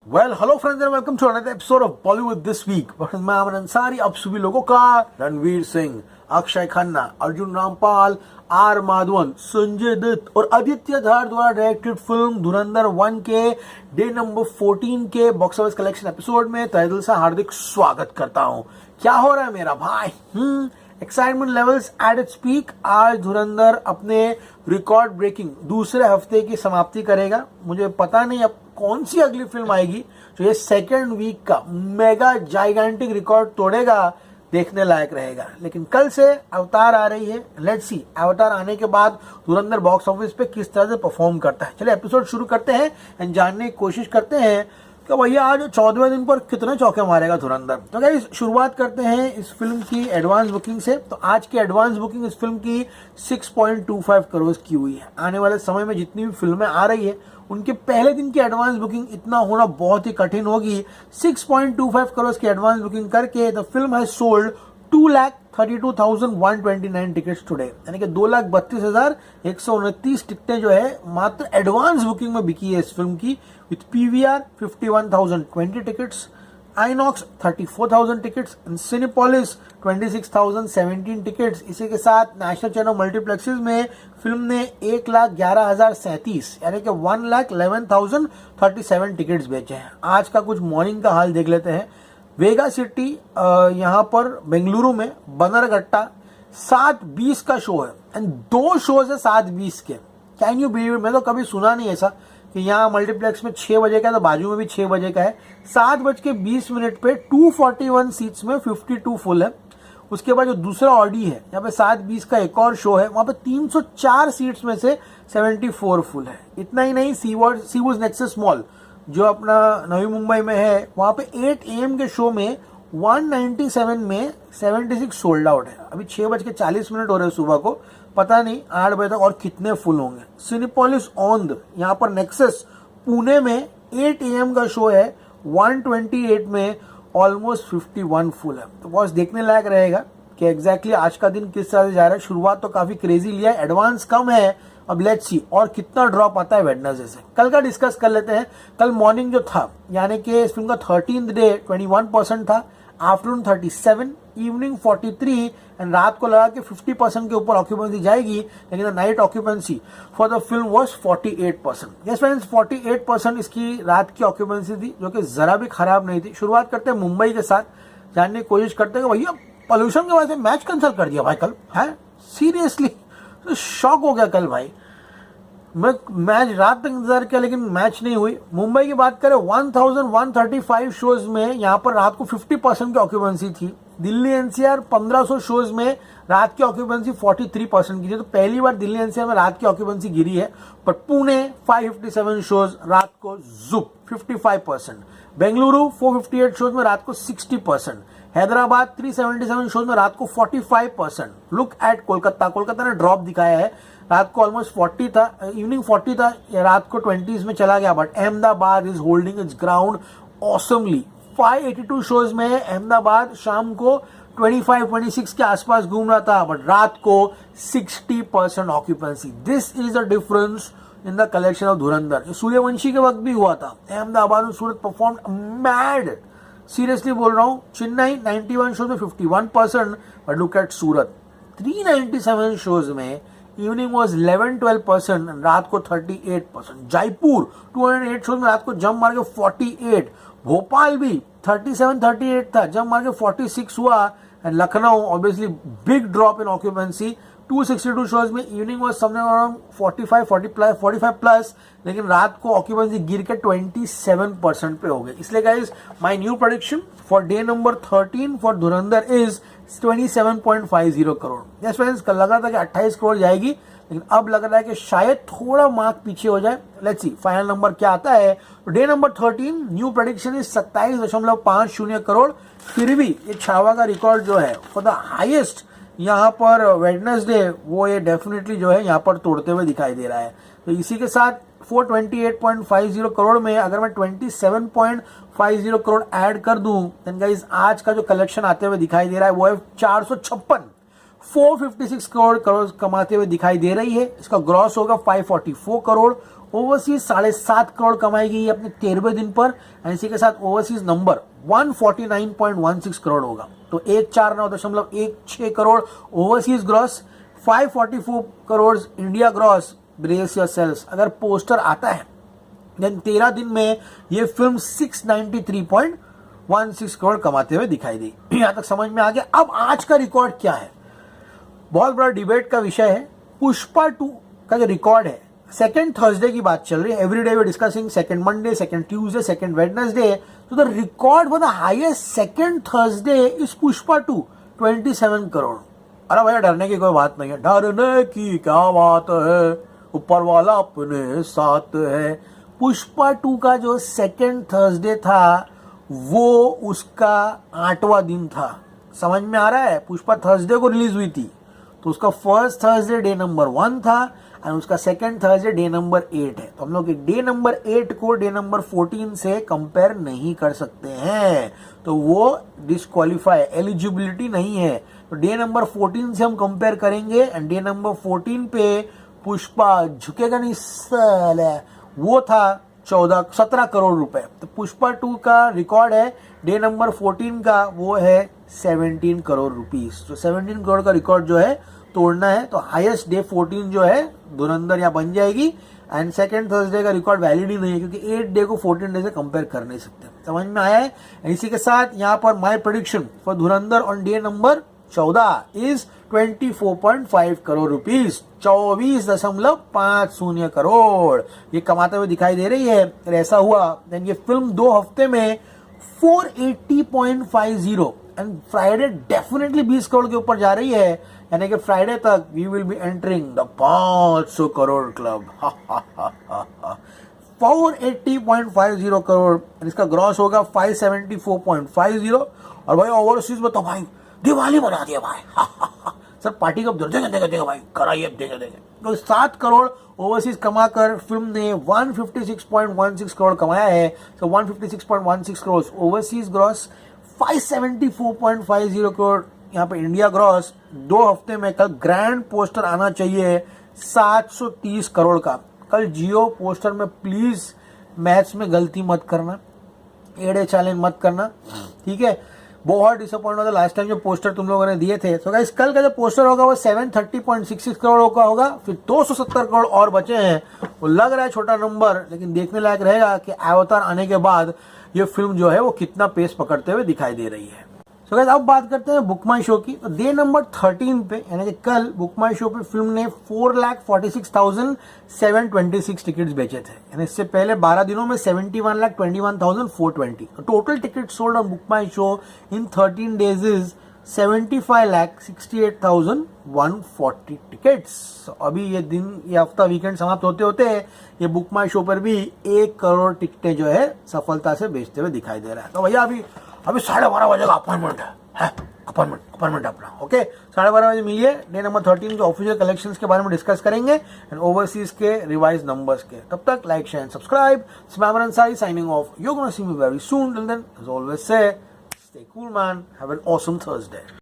Well hello friends and welcome to another episode of Bollywood this week. मैं अमन अंसारी, आप सभी लोगों का रणवीर सिंह, अक्षय खन्ना, अर्जुन रामपाल, आर माधवन, संजय दत्त और आदित्य धार द्वारा डायरेक्टेड फिल्म धुरंधर 1 के डे नंबर 14 के बॉक्स ऑफिस कलेक्शन एपिसोड में तहे दिल से हार्दिक स्वागत करता हूं। क्या हो रहा है मेरा भाई? Excitement levels at its peak. आज धुरंधर अपने रिकॉर्ड ब्रेकिंग दूसरे हफ्ते की समाप्ति करेगा। मुझे पता नहीं अब कौन सी अगली फिल्म आएगी जो ये सेकेंड वीक का मेगा जाइगेंटिक रिकॉर्ड तोड़ेगा, देखने लायक रहेगा। लेकिन कल से अवतार आ रही है, लेट्स सी अवतार आने के बाद धुरंधर बॉक्स ऑफिस पे किस तरह से परफॉर्म करता है। चलिए एपिसोड शुरू करते हैं एंड जानने की कोशिश करते हैं कि भैया आज 14वें दिन पर कितने चौके मारेगा धुरंधर। तो गाइस शुरुआत करते हैं इस फिल्म की एडवांस बुकिंग से। तो आज की एडवांस बुकिंग इस फिल्म की 6.25 करोड़ की हुई है। आने वाले समय में जितनी भी फिल्में आ रही है उनके पहले दिन की एडवांस बुकिंग इतना होना बहुत ही कठिन होगी। 6.25 करोड़ की एडवांस बुकिंग करके the film has sold 2,32,129 tickets today, यानी कि 2,32,129 टिकटें जो है मात्र एडवांस बुकिंग में बिकी है इस फिल्म की। With PVR 51,020 tickets, INOX 34,000 tickets, Cinepolis 26,017 tickets. इसी के साथ नेशनल चैनल मल्टीप्लेक्सेस में फिल्म ने 1,11,037 यानी कि 1,11,037 टिकट्स बेचे हैं। आज का कुछ मॉर्निंग का हाल देख लेते हैं। वेगा सिटी यहाँ पर बेंगलुरु में बनरघट्टा 7:20 का शो है एंड 2 शोज है 7:20 के। Can you believe? मैं तो कभी सुना नहीं ऐसा कि यहाँ मल्टीप्लेक्स में 6 बजे का है तो बाजू में भी 6 बजे का है। 7:20 पे 241 सीट्स में 52 फुल है। उसके बाद जो दूसरा ऑडी है यहाँ पे 7:20 का एक और शो है, वहां पे 304 सीट्स में से 74 फुल है। इतना ही नहीं, सीवूज नेक्सस मॉल जो अपना नवी मुंबई में है, वहां पे 8 AM के शो में 197 में 76 सोल्ड आउट है। अभी 6:40 हो रहे हैं सुबह को, पता नहीं 8 बजे तक और कितने फुल होंगे। सिनेपोलिस ऑन यहाँ पर नेक्सस पुणे में 8 AM का शो है, 128 में ऑलमोस्ट 51 फुल है। तो बॉस देखने लायक रहेगा कि एग्जैक्टली आज का दिन किस तरह से जा रहा है। शुरुआत तो काफी क्रेजी लिया है, एडवांस कम है। अब लेट्स सी और कितना ड्रॉप आता है वेडनेसडे से। कल का डिस्कस कर लेते हैं। कल मॉर्निंग जो था यानी कि इस फिल्म का 13th डे 21% था, आफ्टरनून 37, इवनिंग 43 एंड रात को लगा कि 50% के ऊपर ऑक्यूपेंसी जाएगी, लेकिन night occupancy for the film was 48%। Yes friends, 48% इसकी रात की ऑक्यूपेंसी थी, जो कि जरा भी खराब नहीं थी। शुरुआत करते हैं मुंबई के साथ, जानने की कोशिश करते हैं कि भैया पॉल्यूशन की वजह से मैच कैंसिल कर दिया भाई कल है। सीरियसली तो शॉक हो गया कल भाई। मैं मैच रात तक इंतजार किया लेकिन मैच नहीं हुई। मुंबई की बात करें 1135 शोज में यहाँ पर रात को 50% की ऑक्यूपेंसी थी। दिल्ली एनसीआर 1500 शोज में रात की ऑक्यूपेंसी 43% की थी। तो पहली बार दिल्ली एनसीआर में रात की ऑक्यूपेंसी गिरी है। पर पुणे 557 शोज रात को जुप 55%, बेंगलुरु 458 शोज में रात को 60%, हैदराबाद 377 शोज में रात को 45%। लुक एट कोलकाता, कोलकाता ने ड्रॉप दिखाया है, रात को ऑलमोस्ट 40 था, इवनिंग 40 था, रात को 20s में चला गया। But Ahmedabad is holding it's ground awesomely. 582 shows में अहमदाबाद शाम को 25-26 के आसपास घूम रहा था, बट रात को 60% occupancy. This is a difference in the collection of धुरंधर। सूर्यवंशी के वक्त भी हुआ था, अहमदाबाद में सूरत परफॉर्म मैड। सीरियसली बोल रहा हूं, चेन्नई 91 शोज में 51%, but look at Surat 397 shows में इवनिंग वॉज 11-12%, रात को 38%। जयपुर 208 शोज में रात को जंप मार के 48, भोपाल भी 37-38 था, जंप मार के 46 हुआ। And Lucknow obviously big drop in occupancy, 262 shows में evening was something around 45 plus, लेकिन रात को ऑक्यूपेंसी गिर के 27% पे हो गए। इसलिए guys my new prediction for day number 13 for Dhurandhar is 27.50 crore. Yes friends, कल लगा था कि 28 करोड़ जाएगी, लेकिन अब लग रहा है कि शायद थोड़ा मार्क पीछे हो जाए। लेट्स सी फाइनल नंबर क्या आता है। Day number 13 new prediction is 27.50 crore. फिर भी ये छावा का रिकॉर्ड जो है फॉर द हाईएस्ट यहाँ पर वेडनेसडे, वो ये डेफिनेटली जो है यहाँ पर तोड़ते हुए दिखाई दे रहा है। तो इसी के साथ 428.50 करोड़ में अगर मैं 27.50 करोड़ ऐड कर दूं, देन गाइस आज का जो कलेक्शन आते हुए दिखाई दे रहा है वो है 456 करोड़ कमाते हुए दिखाई दे रही है। इसका ग्रॉस होगा 544 करोड़ ओवरसीज 7.5 करोड़ कमाएगी अपने 13वें दिन पर, एंड इसी के साथ ओवरसीज नंबर 149.16 करोड़ होगा। तो 149.16 crore overseas gross, 544 crore India gross. Brace yourselves, अगर पोस्टर आता है देन 13 दिन में ये फिल्म 693.16 करोड़ कमाते हुए दिखाई दी। यहां तक समझ में आ गया। अब आज का रिकॉर्ड क्या है, बहुत बड़ा डिबेट का विषय है। पुष्पा 2 का जो रिकॉर्ड है, सेकेंड थर्सडे की बात चल रही है, every day we discussing second Monday, second Tuesday, second Wednesday, तो the record for the highest second Thursday is Pushpa 2, 27 crore. अरे भैया डरने की कोई बात नहीं है, डरने की क्या बात है, ऊपर वाला अपने साथ है। पुष्पा 2 का जो सेकेंड थर्सडे था वो उसका 8वां दिन था। समझ में आ रहा है, पुष्पा थर्सडे को रिलीज हुई थी, तो उसका फर्स्ट थर्सडे डे नंबर 1 था एंड उसका सेकेंड थर्सडे डे नंबर 8 है। तो हम लोग डे नंबर 8 को डे नंबर 14 से कंपेयर नहीं कर सकते हैं, तो वो डिस्क्वालीफाई, एलिजिबिलिटी नहीं है। तो डे नंबर 14 से हम कंपेयर करेंगे एंड डे नंबर 14 पे पुष्पा झुकेगा नहीं साला, वो था 17 करोड़ रुपए। तो पुष्पा 2 का रिकॉर्ड है डे नंबर 14 का, वो है 17 करोड़ रुपीस। तो 17 करोड़ का रिकॉर्ड जो है तोड़ना है, तो हाईएस्ट डे 14 जो है धुरंधर यहाँ बन जाएगी एंड सेकेंड थर्सडे का रिकॉर्ड वैलिड ही नहीं है, क्योंकि 8 डे को 14 डे से कंपेयर कर नहीं सकते। समझ में आया है। इसी के साथ यहाँ पर my prediction for Dhurandhar on day number 14 is 24.5 crore rupees, 24.50 crore ये कमाते हुए दिखाई दे रही है। अगर ऐसा हुआ देन ये फिल्म 2 हफ्ते में 480.50 एंड फ्राइडे डेफिनेटली 20 करोड़ के ऊपर जा रही है, यानी कि फ्राइडे तक we will be entering the 500 crore club. 480.50 crore, इसका ग्रॉस होगा 574.50। और भाई ओवरसीज में तो भाई दिवाली बना दिया भाई। सर पार्टी कब देगा भाई, कराइए देंगे। तो 7 करोड़ ओवरसीज कमाकर फिल्म ने 156.16 करोड़ कमाया है। तो 156.16 करोड़ ओवरसीज ग्रॉस, 574.50 करोड़ यहाँ पे इंडिया ग्रॉस। 2 हफ्ते में कल ग्रैंड पोस्टर आना चाहिए 730 करोड़ का। कल जियो पोस्टर में प्लीज मैथ्स में गलती मत करना, एड़े चाले मत करना, ठीक है। बहुत डिसअपॉइंट होता लास्ट टाइम जो पोस्टर तुम लोगों ने दिए थे। तो गाइस कल का जो पोस्टर होगा वो 730.66 करोड़ का होगा। फिर 270 करोड़ और बचे हैं, वो लग रहा है छोटा नंबर, लेकिन देखने लायक रहेगा कि अवतार आने के बाद ये फिल्म जो है वो कितना पेस पकड़ते हुए दिखाई दे रही है। सो गाइस अब बात करते हैं बुक माई शो की। तो डे नंबर 13 पे यानी कि कल बुक माई शो पे फिल्म ने 4,46,726 टिकट्स बेचे थे, यानी इससे पहले 12 दिनों में 71,21,420। Total ticket sold on book my show in 13 days is 75,68,140 tickets. अभी ये हफ्ता वीकेंड समाप्त होते होते ये बुक माई शो पर भी 1 करोड़ टिकटें जो है सफलता से बेचते हुए दिखाई दे रहा है। तो भैया अभी 12:30 बजे का अपॉइंटमेंट है, अपॉइंटमेंट अपना, ओके। 12:30 बजे मिलिए, डे नंबर 13 के ऑफिशियल कलेक्शंस के बारे में डिस्कस करेंगे एंड ओवरसीज के रिवाइज नंबर्स के। तब तक लाइक शेयर एंड सब्सक्राइब। स्मैमर Ansari signing off. You gonna see me very soon. Till then as always say stay cool man, have an awesome Thursday.